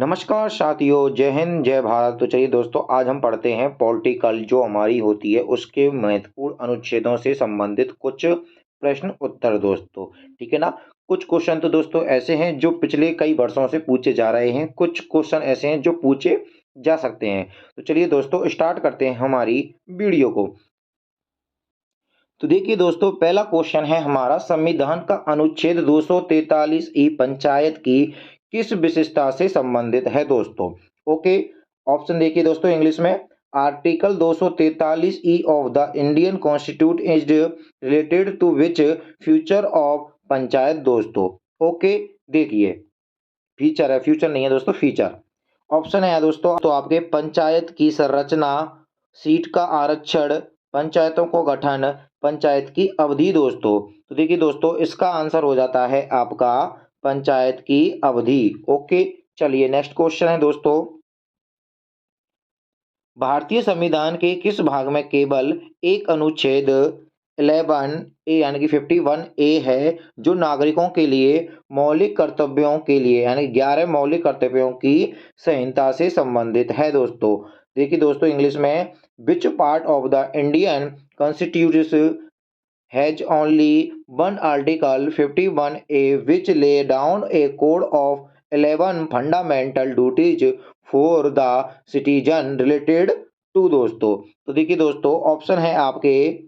नमस्कार साथियों, जय हिंद, जय भारत। तो चलिए दोस्तों, आज हम पढ़ते हैं पॉलिटिकल जो हमारी होती है उसके महत्वपूर्ण अनुच्छेदों से संबंधित कुछ प्रश्न उत्तर दोस्तों। ठीक है ना। कुछ क्वेश्चन तो दोस्तों ऐसे हैं जो पिछले कई वर्षों से पूछे जा रहे हैं, कुछ क्वेश्चन ऐसे हैं जो पूछे जा सकते हैं। तो चलिए दोस्तों, स्टार्ट करते हैं हमारी वीडियो को। तो देखिए दोस्तों, पहला क्वेश्चन है हमारा, संविधान का अनुच्छेद 243 ई पंचायत की किस विशेषता से संबंधित है दोस्तों। ओके, ऑप्शन देखिए दोस्तों इंग्लिश में। Article 243 E of the Indian constitute is related to which future of panchayat दोस्तों। ओके, देखिए फीचर है, फ्यूचर नहीं है दोस्तों, फीचर। ऑप्शन है दोस्तों तो आपके पंचायत की संरचना, सीट का आरक्षण, पंचायतों को गठन, पंचायत की अवधि दोस्तों। तो देखिए दोस्तों, इसका आंसर हो जाता है आपका पंचायत की अवधि। ओके, चलिए नेक्स्ट क्वेश्चन है दोस्तों, भारतीय संविधान के किस भाग में केवल एक अनुच्छेद 11 ए यानी कि 51 ए है जो नागरिकों के लिए मौलिक कर्तव्यों के लिए यानी 11 मौलिक कर्तव्यों की संहिता से संबंधित है दोस्तों। देखिए दोस्तों इंग्लिश में, which part of the Indian constitution has only one article 51A which lay down a code of 11 fundamental duties for the citizen related to दोस्तों। तो देखिए दोस्तों, ऑप्शन है आपके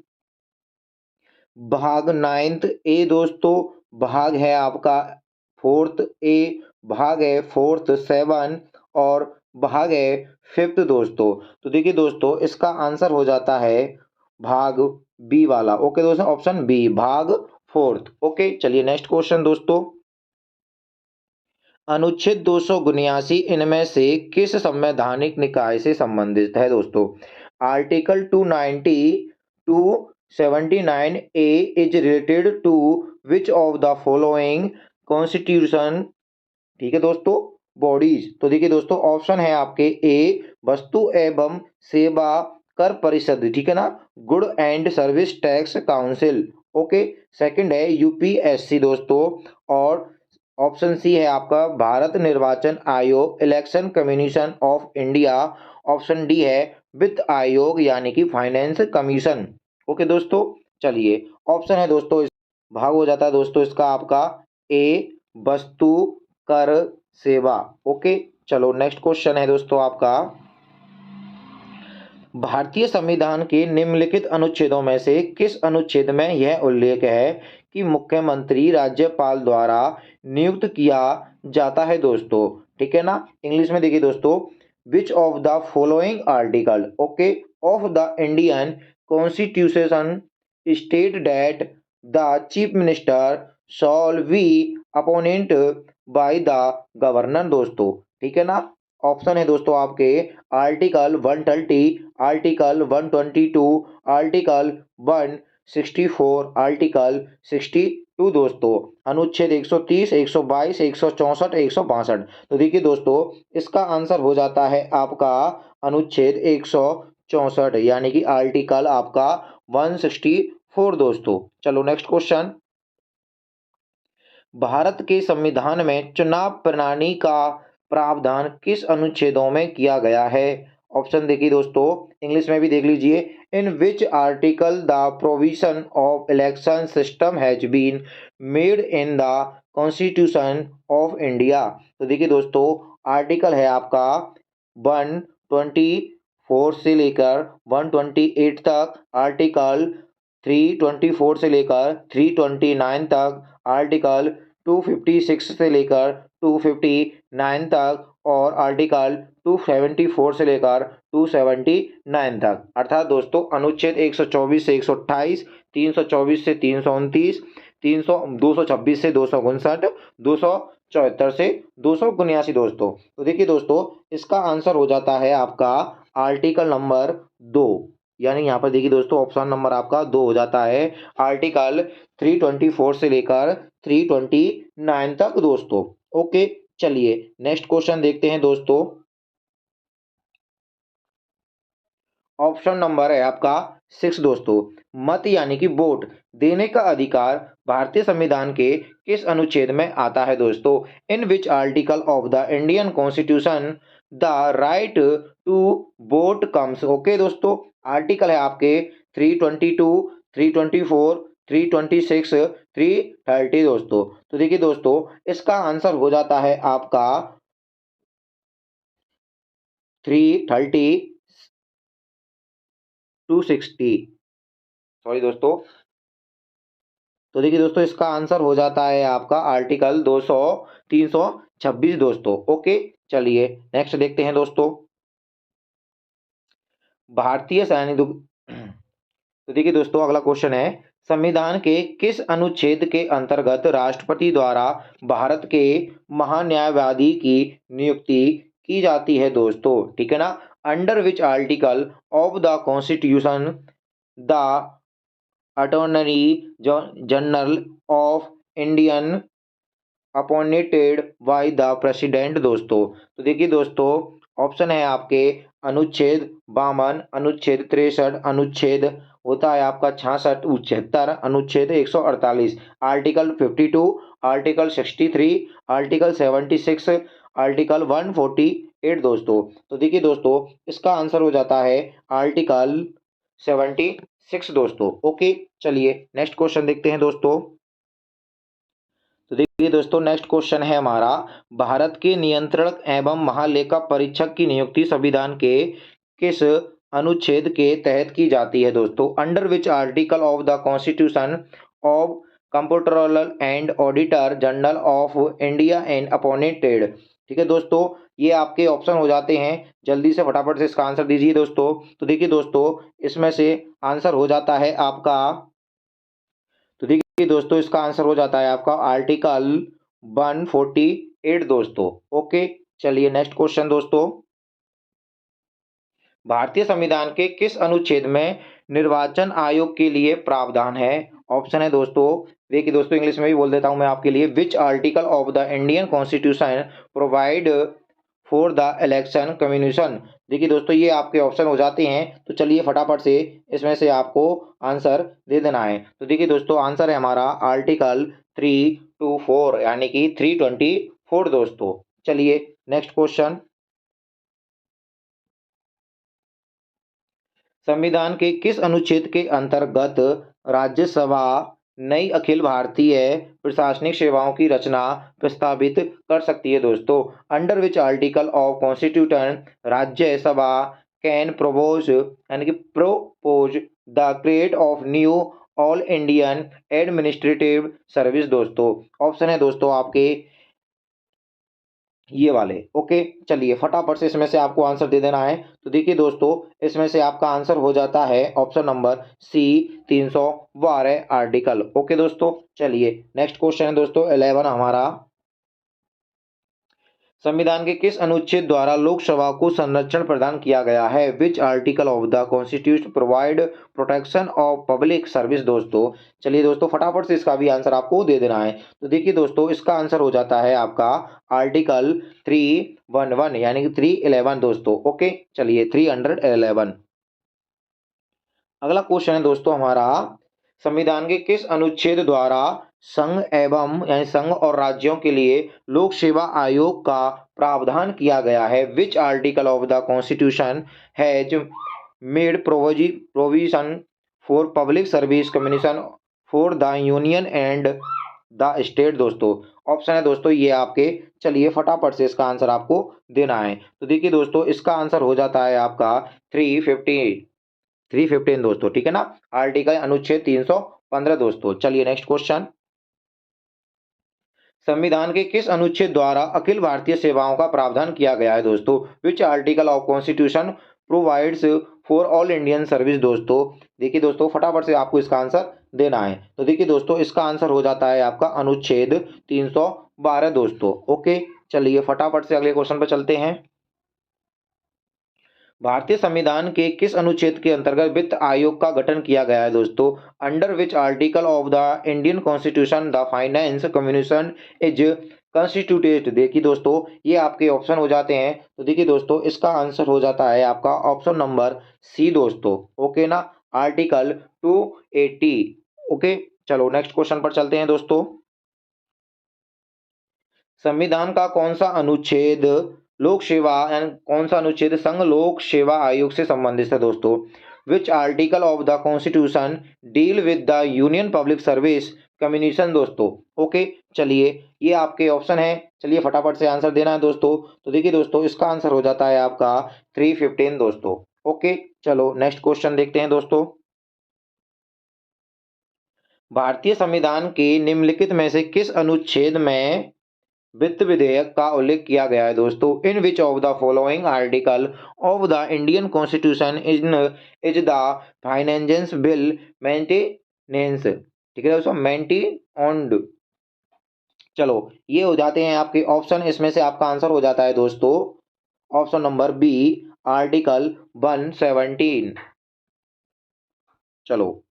भाग 9th ए दोस्तों, भाग है आपका 4th ए, भाग है 4th 7 और भाग है 5th दोस्तों। तो देखिए दोस्तों, इसका आंसर हो जाता है भाग बी वाला। ओके दोस्तों, ऑप्शन बी भाग 4th। ओके, चलिए नेक्स्ट क्वेश्चन दोस्तों, अनुच्छेद 279 इनमें से किस संवैधानिक निकाय से संबंधित है दोस्तों। Article 290 two 79 A is related to which of the following constitution. ठीक है दोस्तों, बॉडीज। तो देखिए दोस्तों, ऑप्शन है आपके ए वस्तु एवं सेवा कर परिषद, ठीक है ना, good and service tax council. Okay, second है यूपीएससी दोस्तों, और ऑप्शन सी है आपका भारत निर्वाचन आयोग, election commission of India. Option D है वित्त आयोग यानी कि फाइनेंस कमीशन। ओके दोस्तों, चलिए ऑप्शन है दोस्तों, भाग हो जाता है दोस्तों इसका आपका ए वस्तु कर सेवा। ओके, चलो नेक्स्ट क्वेश्चन है दोस्तों आपका, भारतीय संविधान के निम्नलिखित अनुच्छेदों में से किस अनुच्छेद में यह उल्लेख है कि मुख्यमंत्री राज्यपाल द्वारा नियुक्त किया जाता है दोस्तों। ठीक है ना, इंग्लिश में देखिए दोस्तों, which of the following article okay of the Indian constitution state that the chief minister shawl be appointed by the governor दोस्तों। ठीक है ना, ऑप्शन है दोस्तों आपके आर्टिकल 130, आर्टिकल 122, आर्टिकल 164, आर्टिकल 62 दोस्तों। अनुच्छेद 130, 122, 164, 162। तो देखिए दोस्तों, इसका आंसर हो जाता है आपका अनुच्छेद 164 यानी कि आर्टिकल आपका 164 दोस्तों। चलो नेक्स्ट क्वेश्चन, भारत के संविधान में चुनाव प्रणाली का प्रावधान किस अनुच्छेदों में किया गया है। ऑप्शन देखिए दोस्तों, इंग्लिश में भी देख लीजिए, in which article the provision of election system has been made in the constitution of India. तो देखिए दोस्तों, आर्टिकल है आपका 124 से लेकर 128 तक, आर्टिकल 324 से लेकर 329 तक, आर्टिकल 256 से लेकर 259 तक और आर्टिकल 274 से लेकर 279 तक। अर्थात दोस्तों, अनुच्छेद 124 से 128, 324 से 329, 226 से 259, 274 से 279 दोस्तों। तो देखिए दोस्तों, इसका आंसर हो जाता है आपका आर्टिकल नंबर 2, यानी यहाँ पर देखिए दोस्तों, ऑप्शन नंबर आपका 2 हो जाता है, आर्टिकल 324 से लेकर 329 तक दोस्तों। ओके, चलिए नेक्स्ट क्वेश्चन देखते हैं दोस्तों, ऑप्शन नंबर है आपका 6 दोस्तों, मत यानी कि वोट देने का अधिकार भारतीय संविधान के किस अनुच्छेद में आता है दोस्तों? In which article of the Indian constitution the right to vote comes. Okay दोस्तों, आर्टिकल है आपके 322, 324, 326, 330 दोस्तों। तो देखिए दोस्तों, इसका आंसर हो जाता है आपका 330, 260। सॉरी दोस्तों। तो देखिए दोस्तों, इसका आंसर हो जाता है आपका आर्टिकल 200, 326 दोस्तों। ओके, चलिए नेक्स्ट देखते हैं दोस्तों। भारतीय सैनिक तो देखिए दोस्तों, अगला क्वेश्चन है, संविधान के किस अनुच्छेद के अंतर्गत राष्ट्रपति द्वारा भारत के महान्यायवादी की नियुक्ति की जाती है दोस्तों? ठीक है ना। Under which article of the constitution the attorney general of Indian appointed by the president दोस्तों। तो देखिए दोस्तों, ऑप्शन है आपके अनुच्छेद 52, अनुच्छेद 63, अनुच्छेद होता है आपका 66, 76, अनुच्छेद 148, आर्टिकल 52, आर्टिकल 63, आर्टिकल 76, आर्टिकल 148 दोस्तों। तो देखिए दोस्तों, इसका आंसर हो जाता है आर्टिकल 76 दोस्तों। ओके, चलिए नेक्स्ट क्वेश्चन देखते हैं दोस्तों। तो देखिए दोस्तों, नेक्स्ट क्वेश्चन है हमारा, भारत के नियंत्रक एवं महालेखा परीक्षक की नियुक्ति संविधान के किस अनुच्छेद के तहत की जाती है दोस्तों? Under which article of the constitution of comptroller and auditor general of India and appointed. ठीक है दोस्तों, ये आपके ऑप्शन हो जाते हैं, जल्दी से फटाफट से इसका आंसर दीजिए दोस्तों। तो देखिए दोस्तों, इसमें से आंसर हो जाता है आपका, तो देखिए दोस्तों, इसका आंसर हो जाता है आपका आर्टिकल 148 दोस्तों। ओके, चलिए नेक्स्ट क्वेश्चन दोस्तों। भारतीय संविधान के किस अनुच्छेद में निर्वाचन आयोग के लिए प्रावधान है? ऑप्शन है दोस्तों, देखिए दोस्तों, इंग्लिश में भी बोल देता हूं मैं आपके लिए। विच article of the Indian constitution provide for the election commission. देखिए दोस्तों, ये आपके ऑप्शन हो जाते हैं, तो चलिए फटाफट से इसमें से आपको आंसर दे देना है। तो देखिए दोस्तों, आंसर है हमारा आर्टिकल 324 यानी कि 324 दोस्तों। चलिए नेक्स्ट क्वेश्चन, संविधान के किस अनुच्छेद के अंतर्गत राज्यसभा नई अखिल भारतीय प्रशासनिक सेवाओं की रचना प्रस्तावित कर सकती है दोस्तों? Under which article of constitution Rajya Sabha can propose यानी कि propose the create of knew all Indian administrative service दोस्तों। ऑप्शन है दोस्तों आपके ये वाले। ओके, चलिए फटाफट से इसमें से आपको आंसर दे देना है। तो देखिए दोस्तों, इसमें से आपका आंसर हो जाता है option number C, 312 article. Okay दोस्तों, चलिए नेक्स्ट क्वेश्चन है दोस्तों 11 हमारा, संविधान के किस अनुच्छेद द्वारा लोकसभा को संरक्षण प्रदान किया गया है? Which article of the constitution provide protection of public service दोस्तों। चलिए दोस्तों, फटाफट से इसका भी आंसर आपको दे देना है। तो देखिए दोस्तों, इसका आंसर हो जाता है आपका आर्टिकल 311 यानी कि 311 दोस्तों। ओके, चलिए 311। अगला क्वेश्चन है दोस्तों हमारा, संविधान के किस अनुच्छेद द्वारा संघ एवं यानी संघ और राज्यों के लिए लोक सेवा आयोग का प्रावधान किया गया है? Which article of the constitution has made provision for public service commission for the union and the state दोस्तों। ऑप्शन है दोस्तों ये आपके, चलिए फटाफट से इसका आंसर आपको देना है। तो देखिए दोस्तों, इसका आंसर हो जाता है आपका 315 दोस्तों। ठीक है ना, आर्टिकल अनुच्छेद 315 दोस्तों। चलिए नेक्स्ट क्वेश्चन, संविधान के किस अनुच्छेद द्वारा अखिल भारतीय सेवाओं का प्रावधान किया गया है दोस्तों? Which article of constitution provides for all Indian service दोस्तों। देखिए दोस्तों, फटाफट से आपको इसका आंसर देना है। तो देखिए दोस्तों, इसका आंसर हो जाता है आपका अनुच्छेद 312 दोस्तों। ओके, चलिए फटाफट से अगले क्वेश्चन पर चलते हैं। भारतीय संविधान के किस अनुच्छेद के अंतर्गत वित्त आयोग का गठन किया गया है दोस्तों? Under which article of the Indian constitution the finance commission is constituted. देखिए दोस्तों, ये आपके ऑप्शन हो जाते हैं। तो देखिए दोस्तों, इसका आंसर हो जाता है आपका ऑप्शन नंबर सी दोस्तों। ओके ना, आर्टिकल 280। ओके, चलो नेक्स्ट क्वेश्चन पर चलते हैं दोस्तों। संविधान का कौन सा अनुच्छेद लोक सेवा एंड कौन सा अनुच्छेद संघ लोक सेवा आयोग से संबंधित है दोस्तों? Which article of the constitution deal with the union public service communication दोस्तों? ओके, चलिए ये आपके ऑप्शन है, चलिए फटाफट से आंसर देना है दोस्तों। तो देखिए दोस्तों, इसका आंसर हो जाता है आपका 315 दोस्तों। ओके, चलो नेक्स्ट क्वेश्चन देखते हैं दोस्तों। भारतीय संविधान के निम्नलिखित में से किस अनुच्छेद में वित्त विधेयक का उल्लेख किया गया है दोस्तों? In which of the following article of the Indian constitution is the finance bill maintenance, ठीक है दोस्तों, मेंटेन्ड। चलो ये हो जाते हैं आपके ऑप्शन, इसमें से आपका आंसर हो जाता है दोस्तों ऑप्शन नंबर बी, आर्टिकल 117। चलो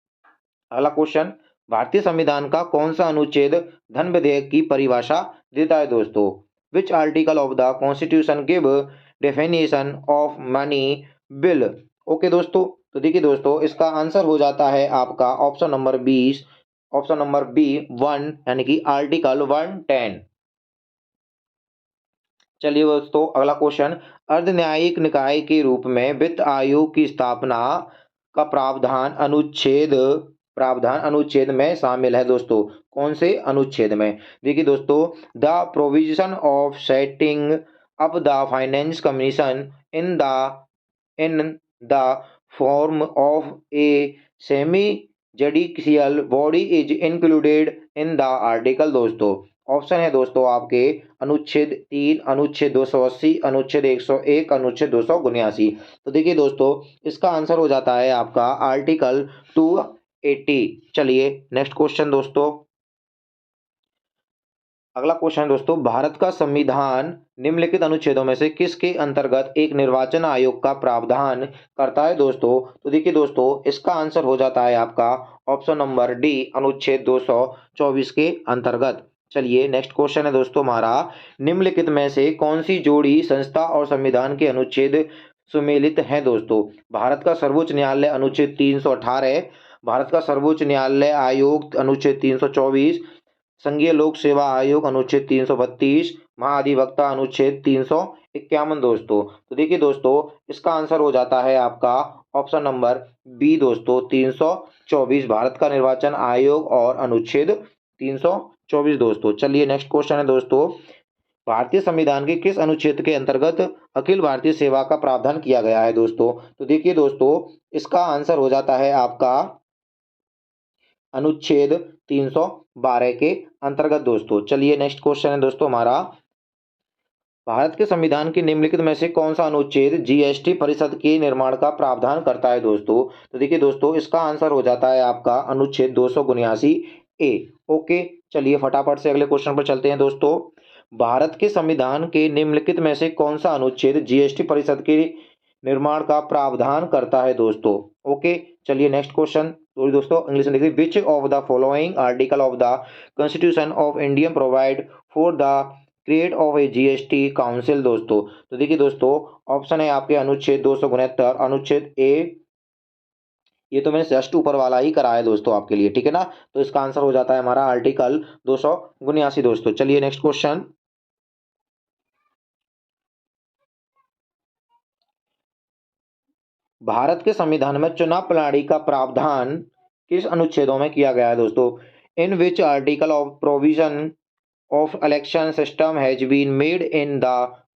अगला क्वेश्चन, भारतीय संविधान का कौन सा अनुच्छेद धन विधेयक की परिभाषा देता है दोस्तों? Which article of the constitution give definition of money bill? Okay दोस्तों, तो देखिए दोस्तों, इसका आंसर हो जाता है आपका option number 20, option number B 1, यानी कि आर्टिकल 110। चलिए दोस्तों अगला क्वेश्चन, अर्ध न्यायिक निकाय के रूप में वित्त आयोग की स्थापना का प्रावधान अनुच्छेद में शामिल है दोस्तों? कौन से अनुच्छेद में? देखिए दोस्तों, the provision of setting up the finance commission in the form of a semi judicial body is included in the article दोस्तों? ऑप्शन है दोस्तों आपके अनुच्छेद 3, अनुच्छेद 280, अनुच्छेद 101, अनुच्छेद 279। तो देखिए दोस्तों, इसका आंसर हो जाता है आपका आर्टिकल 280। चलिए नेक्स्ट क्वेश्चन दोस्तों। अगला क्वेश्चन है दोस्तों, भारत का संविधान निम्नलिखित अनुच्छेदों में से किसके अंतर्गत एक निर्वाचन आयोग का प्रावधान करता है दोस्तों? तो देखिए दोस्तों, इसका आंसर हो जाता है आपका ऑप्शन नंबर डी, अनुच्छेद 224 के अंतर्गत। चलिए नेक्स्ट क्वेश्चन है दोस्तों हमारा, निम्नलिखित में से कौन सी जोड़ी संस्था और संविधान के अनुच्छेद सुमेलित है दोस्तों? भारत का सर्वोच्च न्यायालय अनुच्छेद 318, भारत का सर्वोच्च न्यायालय आयोग अनुच्छेद 324, संघीय लोक सेवा आयोग अनुच्छेद 332, महाधिवक्ता अनुच्छेद 351 दोस्तों। तो देखिए दोस्तों, इसका आंसर हो जाता है आपका ऑप्शन नंबर बी दोस्तों, 324 भारत का निर्वाचन आयोग और अनुच्छेद 324 दोस्तों। चलिए नेक्स्ट क्वेश्चन है दोस्तों, भारतीय संविधान के किस अनुच्छेद के अंतर्गत अखिल भारतीय सेवा का प्रावधान किया गया है दोस्तों? तो देखिए दोस्तों, इसका आंसर हो जाता है आपका अनुच्छेद 312 के अंतर्गत दोस्तों। चलिए नेक्स्ट क्वेश्चन है दोस्तों हमारा, भारत के संविधान के निम्नलिखित में से कौन सा अनुच्छेद जीएसटी परिषद के निर्माण का प्रावधान करता है दोस्तों? तो देखिए दोस्तों, इसका आंसर हो जाता है आपका अनुच्छेद 279 ए। ओके, चलिए फटाफट से अगले क्वेश्चन पर चलते हैं दोस्तों। भारत के संविधान के निम्नलिखित में से कौन सा अनुच्छेद जीएसटी परिषद के निर्माण का प्रावधान करता है दोस्तों? ओके, चलिए नेक्स्ट क्वेश्चन। सॉरी दोस्तों, इंग्लिश में देखिए, विच of the following article of the constitution of India provide for the create of A GST council दोस्तों? तो देखिए दोस्तों, ऑप्शन है आपके अनुच्छेद 269, अनुच्छेद ए, ये तो मैंने जस्ट ऊपर वाला ही करा है दोस्तों आपके लिए, ठीक है ना? तो इसका आंसर हो जाता है हमारा आर्टिकल 279 दोस्तों। चलिए नेक्स्ट क्वेश्चन, भारत के संविधान में चुनाव प्रणाली का प्रावधान किस अनुच्छेदों में किया गया है दोस्तों? In which article of provision of election system has been made in the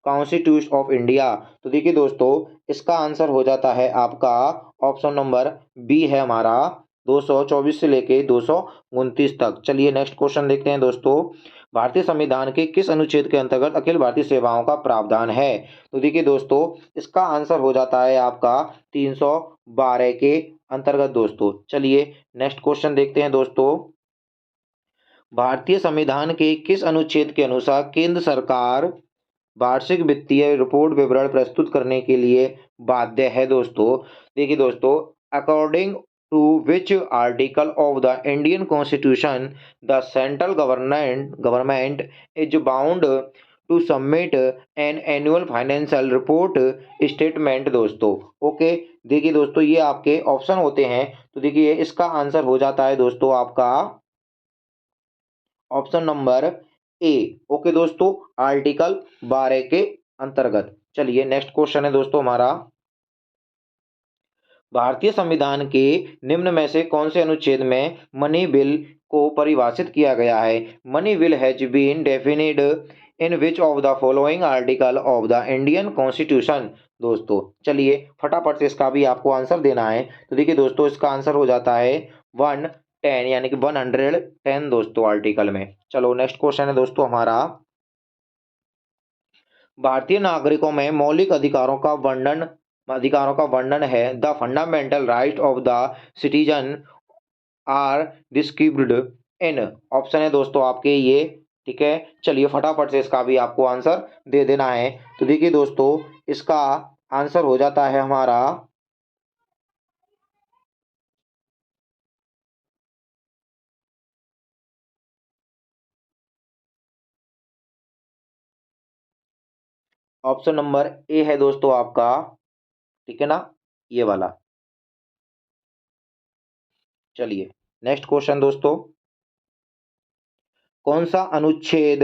constitution of India? तो देखिए दोस्तों, इसका आंसर हो जाता है आपका ऑप्शन नंबर बी है हमारा 224 से लेके 229 तक। चलिए नेक्स्ट क्वेश्चन देखते हैं दोस्तों, भारतीय संविधान के किस अनुच्छेद के अंतर्गत अखिल भारतीय सेवाओं का प्रावधान है? तो देखिए दोस्तों, इसका आंसर हो जाता है आपका 312 के अंतर्गत दोस्तों। चलिए नेक्स्ट क्वेश्चन देखते हैं दोस्तों, भारतीय संविधान के किस अनुच्छेद के अनुसार केंद्र सरकार वार्षिक वित्तीय रिपोर्ट विवरण प्रस्तुत करने के लिए बाध्य है दोस्तों? देखिए दोस्तों, according to which article of the Indian constitution the central government is bound to submit an annual financial report statement दोस्तों? ओके, देखिए दोस्तों, ये आपके ऑप्शन होते हैं। तो देखिए इसका आंसर हो जाता है दोस्तों आपका ऑप्शन नंबर ए। ओके दोस्तों, आर्टिकल 12 के अंतर्गत। चलिए नेक्स्ट क्वेश्चन है दोस्तों हमारा, भारतीय संविधान के निम्न में से कौन से अनुच्छेद में मनी बिल को परिभाषित किया गया है? Money bill has been defined in which of the following article of the Indian constitution? दोस्तों चलिए फटाफट से इसका भी आपको आंसर देना है। तो देखिए दोस्तों, इसका आंसर हो जाता है 110, यानी कि 110 दोस्तों आर्टिकल में। चलो नेक्स्ट क्वेश्चन है दोस्तों हमारा, भारतीय नागरिकों में मौलिक अधिकारों का वर्णन है। The fundamental right of the citizen are described in. Option है दोस्तों आपके ये, ठीक है। चलिए फटाफट से इसका भी आपको आंसर दे देना है। तो देखिए दोस्तों, इसका आंसर हो जाता है हमारा ऑप्शन नंबर ए है दोस्तों आपका, ठीक है ना, ये वाला। चलिए नेक्स्ट क्वेश्चन दोस्तों, कौन सा अनुच्छेद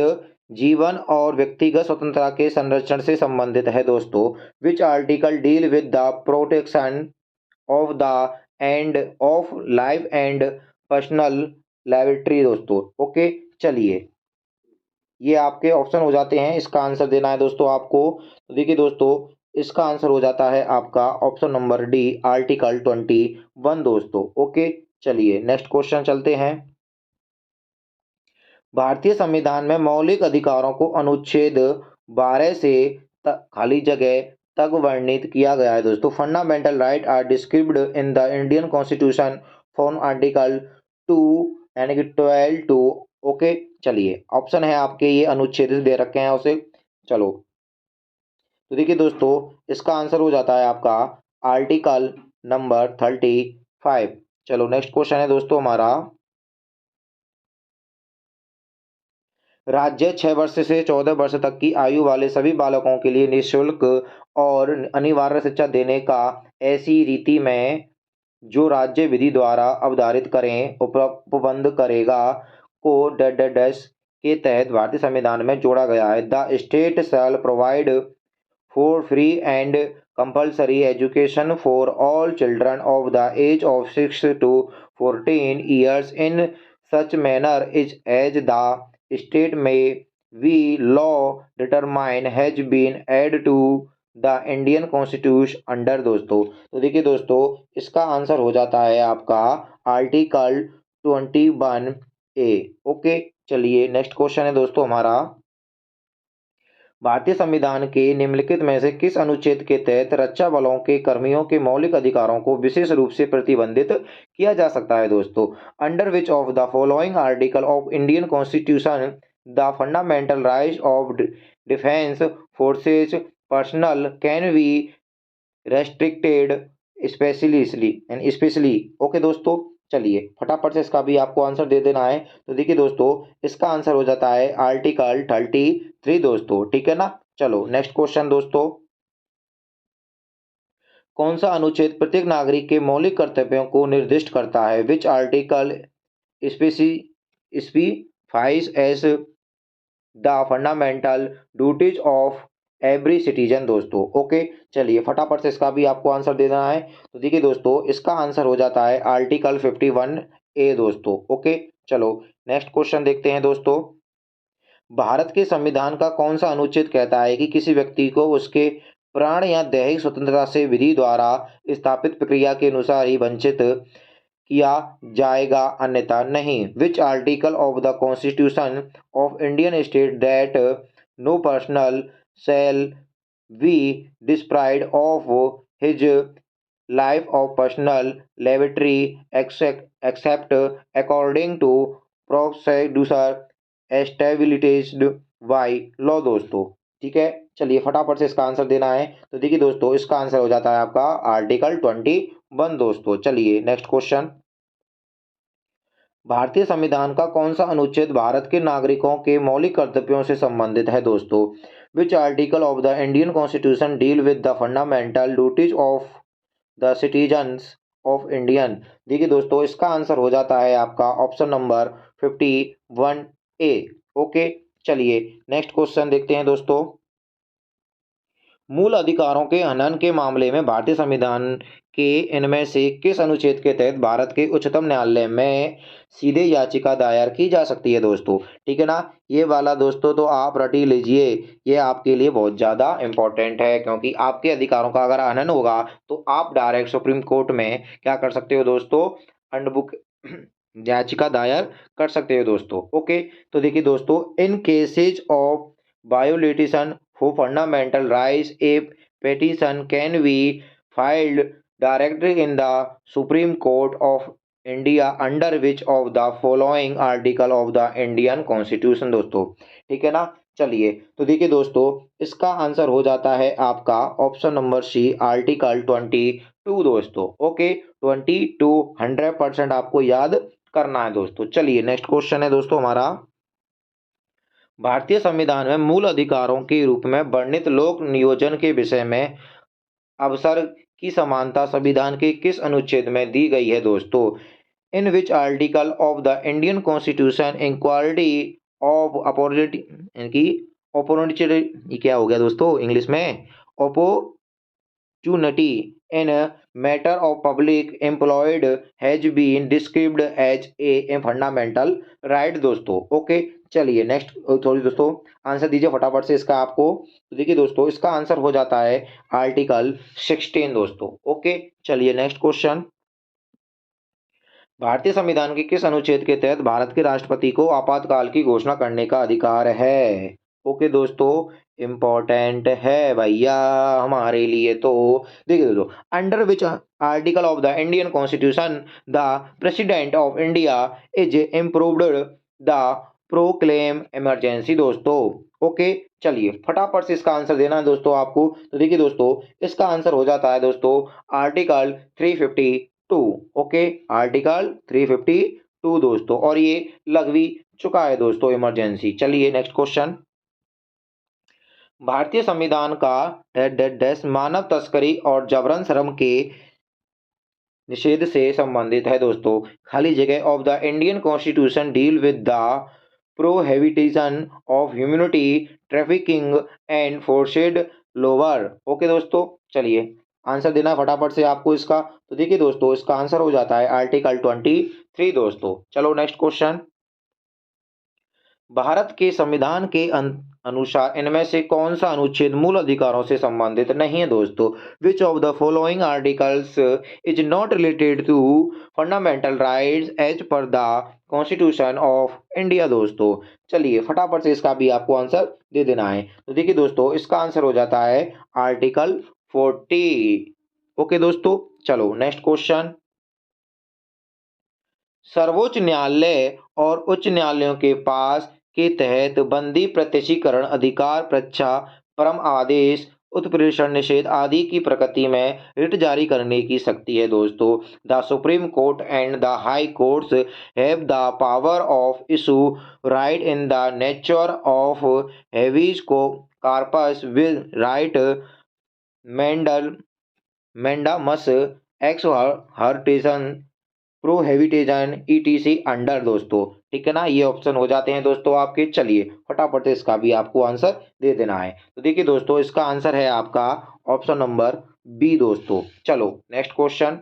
जीवन और व्यक्तिगत स्वतंत्रता के संरक्षण से संबंधित है दोस्तों? Which article deal with the protection of the end of life and personal liability दोस्तों। ओके चलिए, ये आपके ऑप्शन हो जाते हैं, इसका आंसर देना है दोस्तों आपको। तो देखिए दोस्तों, इसका आंसर हो जाता है आपका ऑप्शन नंबर डी, आर्टिकल 21 दोस्तों। ओके चलिए नेक्स्ट क्वेश्चन चलते हैं, भारतीय संविधान में मौलिक अधिकारों को अनुच्छेद 12 से खाली जगह तक वर्णित किया गया है दोस्तों। Fundamental right are described in the Indian constitution from article 2 यानी कि 12 टू। ओके चलिए, ऑप्शन है आपके ये अनुच्छेद दे रखे हैं उसे। चलो तो देखिए दोस्तों, इसका आंसर हो जाता है आपका आर्टिकल नंबर 35। चलो नेक्स्ट क्वेश्चन है दोस्तों हमारा, राज्य 6 वर्ष से 14 वर्ष तक की आयु वाले सभी बालकों के लिए निःशुल्क और अनिवार्य शिक्षा देने का ऐसी रीति में जो राज्य विधि द्वारा अवधारित करें उपबंध करेगा को डैश के तहत भारतीय संविधान में जोड़ा गया है। The state shall provide for free and compulsory education for all children of the age of 6 to 14 years in such manner is as the state may we law determine has been added to the Indian constitution under दोस्तों। तो देखिए दोस्तों, इसका answer हो जाता है आपका article 21A। Okay चलिए नेक्स्ट क्वेश्चन है दोस्तों हमारा, भारतीय संविधान के निम्नलिखित में से किस अनुच्छेद के तहत रक्षा बलों के कर्मियों के मौलिक अधिकारों को विशेष रूप से प्रतिबंधित किया जा सकता है दोस्तों? Under which of the following article of Indian constitution the fundamental rights of defence forces personal can be restricted specially. Okay दोस्तों चलिए फटाफट से इसका भी आपको आंसर दे देना है। तो देखिए दोस्तों, इसका आंसर हो जाता है आर्टिकल 33 दोस्तों, ठीक है ना। चलो नेक्स्ट क्वेश्चन दोस्तों, कौन सा अनुच्छेद प्रत्येक नागरिक के मौलिक कर्तव्यों को निर्दिष्ट करता है? Which article speci specifies as the fundamental duties of every citizen दोस्तों। ओके चलिए फटाफट से इसका भी आपको आंसर दे देना है। तो देखिए दोस्तों, इसका आंसर हो जाता है आर्टिकल 51A दोस्तों। ओके चलो नेक्स्ट क्वेश्चन देखते हैं दोस्तों, भारत के संविधान का कौन सा अनुच्छेद कहता है कि किसी व्यक्ति को उसके प्राण या दैहिक स्वतंत्रता से विधि द्वारा स्थापित प्रक्रिया के अनुसार ही वंचित किया जाएगा, अन्यथा नहीं? Which article of the constitution of Indian state that no personal shall be deprived of his life of personal liberty except according to procedure established by law दोस्तों। ठीक है चलिए फटाफट से इसका आंसर देना है। तो देखिए दोस्तों, इसका आंसर हो जाता है आपका आर्टिकल 21 दोस्तों। चलिए नेक्स्ट क्वेश्चन, भारतीय संविधान का कौन सा अनुच्छेद भारत के नागरिकों के मौलिक कर्तव्यों से संबंधित है दोस्तों? Which article of the Indian constitution deal with the fundamental duties of the citizens of Indian? देखिए दोस्तों, इसका आंसर हो जाता है आपका ऑप्शन नंबर 51 ए। ओके, चलिए नेक्स्ट क्वेश्चन देखते हैं दोस्तों। मूल अधिकारों के हनन के मामले में भारतीय संविधान के इनमें से किस अनुच्छेद के तहत भारत के उच्चतम न्यायालय में सीधे याचिका दायर की जा सकती है दोस्तों? ठीक है ना, ये वाला दोस्तों तो आप रट ही लीजिए, ये आपके लिए बहुत ज़्यादा इम्पोर्टेंट है, क्योंकि आपके अधिकारों का अगर हनन होगा तो आप डायरेक्ट सुप्रीम कोर्ट में क्या कर सकते हो दोस्तों? अनबुक याचिका दायर कर सकते हो दोस्तों। ओके, तो देखिए दोस्तों, in cases of violation for fundamental rights, a petition can be filed directly in the Supreme Court of India under which of the following article of the Indian Constitution दोस्तों? ठीक है ना, चलिए तो देखिए दोस्तों, इसका आंसर हो जाता है आपका ऑप्शन नंबर सी, आर्टिकल 22 दोस्तों। ओके, 22 100% आपको याद करना है दोस्तों। चलिए नेक्स्ट क्वेश्चन है दोस्तों हमारा, भारतीय संविधान में मूल अधिकारों के रूप में वर्णित लोक नियोजन के विषय में अवसर की समानता संविधान के किस अनुच्छेद में दी गई है दोस्तों? In which article of the Indian constitution equality of opportunity, इनकी अपॉर्चुनिटी, क्या हो गया दोस्तों इंग्लिश में, opportunity in a matter of public employed has been described as a fundamental right दोस्तों। ओके, चलिए नेक्स्ट, सॉरी दोस्तों, आंसर दीजिए फटाफट से इसका आपको। तो देखिए दोस्तों, इसका आंसर हो जाता है आर्टिकल 16 दोस्तों। ओके, चलिए नेक्स्ट क्वेश्चन, भारतीय संविधान के किस अनुच्छेद के तहत भारत के राष्ट्रपति को आपातकाल की घोषणा करने का अधिकार है? ओके दोस्तों, इम्पोर्टेंट है भैया हमारे लिए। तो देखिए दोस्तों, under which article of the Indian constitution the president of India is improved the proclaim emergency दोस्तों। ओके, चलिए फटाफट से इसका आंसर देना है दोस्तों आपको। तो देखिए दोस्तों, इसका आंसर हो जाता है दोस्तों आर्टिकल 352। ओके, आर्टिकल 352 दोस्तों, और ये लग भी चुका है दोस्तों इमरजेंसी। चलिए नेक्स्ट क्वेश्चन, भारतीय संविधान का डैश मानव तस्करी और जबरन श्रम के निषेध से संबंधित है दोस्तों। खाली जगह of the Indian constitution deal with the prohibition of humanity trafficking and forced lower. Okay दोस्तों, चलिए आंसर देना है फटाफट से आपको इसका। तो देखिए दोस्तों, इसका आंसर हो जाता है आर्टिकल 23 दोस्तों। चलो नेक्स्ट क्वेश्चन, भारत के संविधान के अनुसार इनमें से कौन सा अनुच्छेद मूल अधिकारों से संबंधित नहीं है दोस्तों? Which of the following articles is not related to fundamental rights as per the constitution of India दोस्तों? चलिए फटाफट से इसका भी आपको आंसर दे देना है। तो देखिए दोस्तों, इसका आंसर हो जाता है आर्टिकल 40। ओके दोस्तों, चलो नेक्स्ट क्वेश्चन, सर्वोच्च न्यायालय और उच्च न्यायालयों के पास के तहत बंदी प्रत्यक्षीकरण अधिकार परीक्षा परम आदेश उत्प्रेषण निषेध आदि की प्रकृति में रिट जारी करने की शक्ति है दोस्तों। The supreme court and the high courts have the power of issue writ in the nature of habeas को कार्पस विद राइट मेंडल मेंडामस एक्स हर्टिजन प्रोहिबिटेशन ईटीसी अंडर दोस्तों। ठीक है ना, ये ऑप्शन हो जाते हैं दोस्तों आपके। चलिए फटाफट से इसका भी आपको आंसर दे देना है। तो देखिए दोस्तों, इसका आंसर है आपका ऑप्शन नंबर बी दोस्तों। चलो नेक्स्ट क्वेश्चन,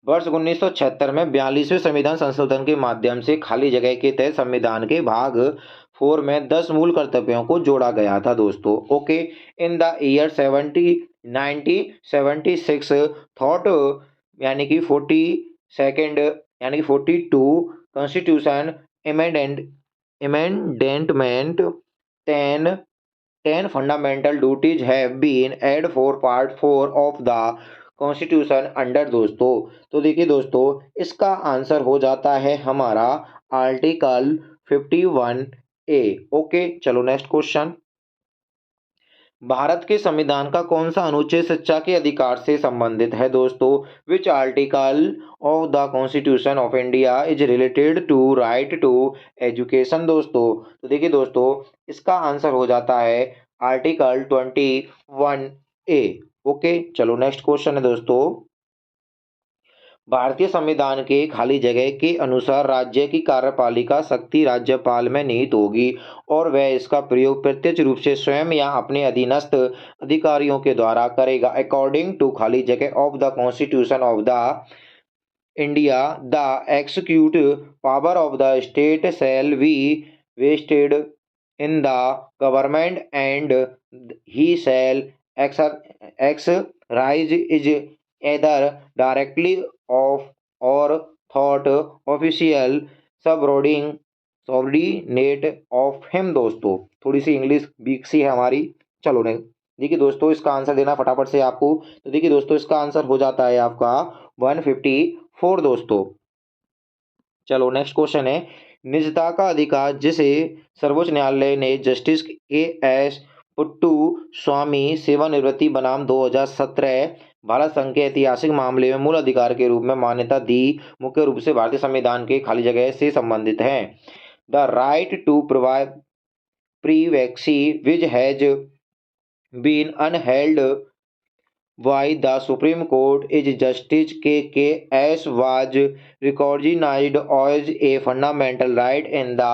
वर्ष 1976 में 42वें संविधान संशोधन के माध्यम से खाली जगह के तहत संविधान के भाग 4 में 10 मूल कर्तव्यों को जोड़ा गया था दोस्तों। Okay, in the year 1976 thought, यानी कि 42 यानी कि 42 constitution amendment 10 fundamental duties have been added for part 4 of the constitution under दोस्तों। तो देखिए दोस्तों, इसका आंसर हो जाता है हमारा आर्टिकल 51A। ओके, चलो नेक्स्ट क्वेश्चन, भारत के संविधान का कौन सा अनुच्छेद शिक्षा के अधिकार से संबंधित है दोस्तों? Which article of the constitution of India is related to right to education दोस्तों? तो देखिए दोस्तों, इसका आंसर हो जाता है आर्टिकल 21A। ओके, चलो नेक्स्ट क्वेश्चन है दोस्तों, भारतीय संविधान के खाली जगह के अनुसार राज्य की कार्यपालिका शक्ति राज्यपाल में निहित होगी और वह इसका प्रयोग प्रत्यक्ष रूप से स्वयं या अपने अधीनस्थ अधिकारियों के द्वारा करेगा। अकॉर्डिंग टू खाली जगह of the constitution of the India, the executive power of the state shall be vested in the government and he shall exercise is either directly of or thought official subordinate of him. दोस्तों थोड़ी सी English weak सी है हमारी। चलो नहीं, देखिए दोस्तों इसका answer देना फटाफट से आपको। तो देखिए दोस्तों इसका आंसर हो जाता है आपका 154 दोस्तों। चलो नेक्स्ट क्वेश्चन है, निजता का अधिकार जिसे सर्वोच्च न्यायालय ने जस्टिस A.S. पुट्टू स्वामी सेवानिवृत्ति बनाम 2017 भारत संघ के ऐतिहासिक मामले में मूल अधिकार के रूप में मान्यता दी, मुख्य रूप से भारतीय संविधान के खाली जगह से संबंधित है। The right to privacy which has been upheld by the Supreme Court is Justice K.K.S. was recognized as a fundamental right in the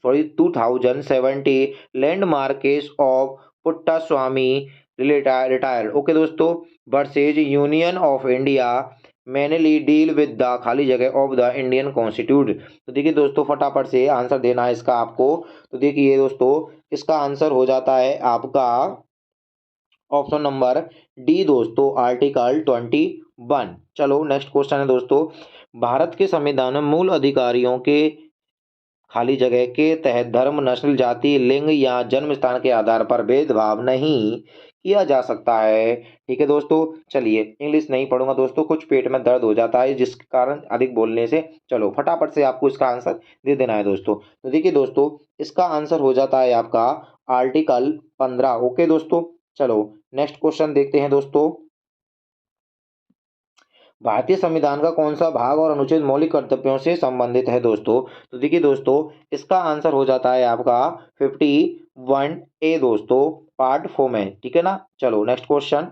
2070 landmark case of Puttaswamy retired। Okay दोस्तों, versus union of India mainly deal with the खाली जगह of the Indian constitute. तो देखिए दोस्तों फटाफट से answer देना है इसका आपको। तो देखिए दोस्तों इसका आंसर हो जाता है आपका ऑप्शन नंबर डी दोस्तों, आर्टिकल 21। चलो नेक्स्ट क्वेश्चन है दोस्तों, भारत के संविधान में मूल अधिकारियों के खाली जगह के तहत धर्म, नस्ल, जाति, लिंग या जन्म स्थान के आधार पर भेदभाव नहीं किया जा सकता है। ठीक है दोस्तों, चलिए इंग्लिश नहीं पढ़ूंगा दोस्तों, कुछ पेट में दर्द हो जाता है जिस कारण अधिक बोलने से। चलो फटाफट से आपको इसका आंसर दे देना है दोस्तों। तो देखिए दोस्तों इसका आंसर हो जाता है आपका आर्टिकल 15। ओके दोस्तों, चलो नेक्स्ट क्वेश्चन देखते हैं दोस्तों, भारतीय संविधान का कौन सा भाग और अनुच्छेद मौलिक कर्तव्यों से संबंधित है दोस्तों। तो देखिए दोस्तों इसका आंसर हो जाता है आपका 51A दोस्तों, पार्ट 4 में। ठीक है ना। चलो नेक्स्ट क्वेश्चन,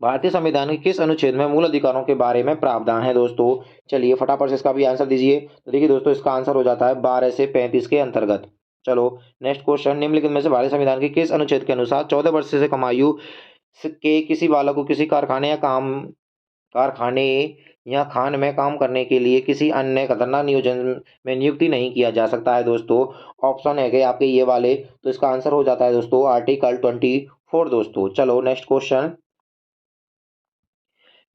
भारतीय संविधान के किस अनुच्छेद में मूल अधिकारों के बारे में प्रावधान है दोस्तों। चलिए फटाफट से इसका भी आंसर दीजिए। तो देखिए दोस्तों इसका आंसर हो जाता है 12 से 35 के अंतर्गत। चलो नेक्स्ट क्वेश्चन, निम्नलिखित में से भारतीय संविधान के किस अनुच्छेद के अनुसार 14 वर्ष से कम आयु के किसी बालक को किसी कारखाने या खान में काम करने के लिए किसी अन्य खतरनाक नियोजन में नियुक्ति नहीं किया जा सकता है दोस्तों। ऑप्शन है कि आपके ये वाले, तो इसका आंसर हो जाता है दोस्तों आर्टिकल 24 दोस्तों। चलो नेक्स्ट क्वेश्चन,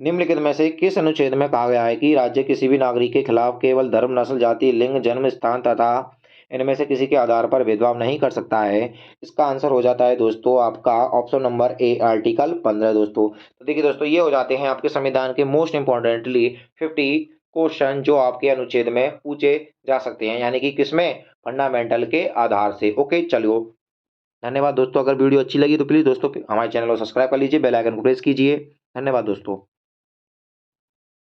निम्नलिखित में से किस अनुच्छेद में कहा गया है कि राज्य किसी भी नागरिक के खिलाफ केवल धर्म, नस्ल, जाति, लिंग, जन्म स्थान तथा इनमें से किसी के आधार पर भेदभाव नहीं कर सकता है। इसका आंसर हो जाता है दोस्तों आपका ऑप्शन नंबर ए, आर्टिकल 15 दोस्तों। तो देखिए दोस्तों ये हो जाते हैं आपके संविधान के मोस्ट इंपॉर्टेंटली 50 क्वेश्चन जो आपके अनुच्छेद में पूछे जा सकते हैं, यानी कि किसमें, फंडामेंटल के आधार से। ओके चलो धन्यवाद दोस्तों। अगर वीडियो अच्छी लगी तो प्लीज़ दोस्तों हमारे चैनल को सब्सक्राइब कर लीजिए, बेल आइकन को प्रेस कीजिए। धन्यवाद दोस्तों।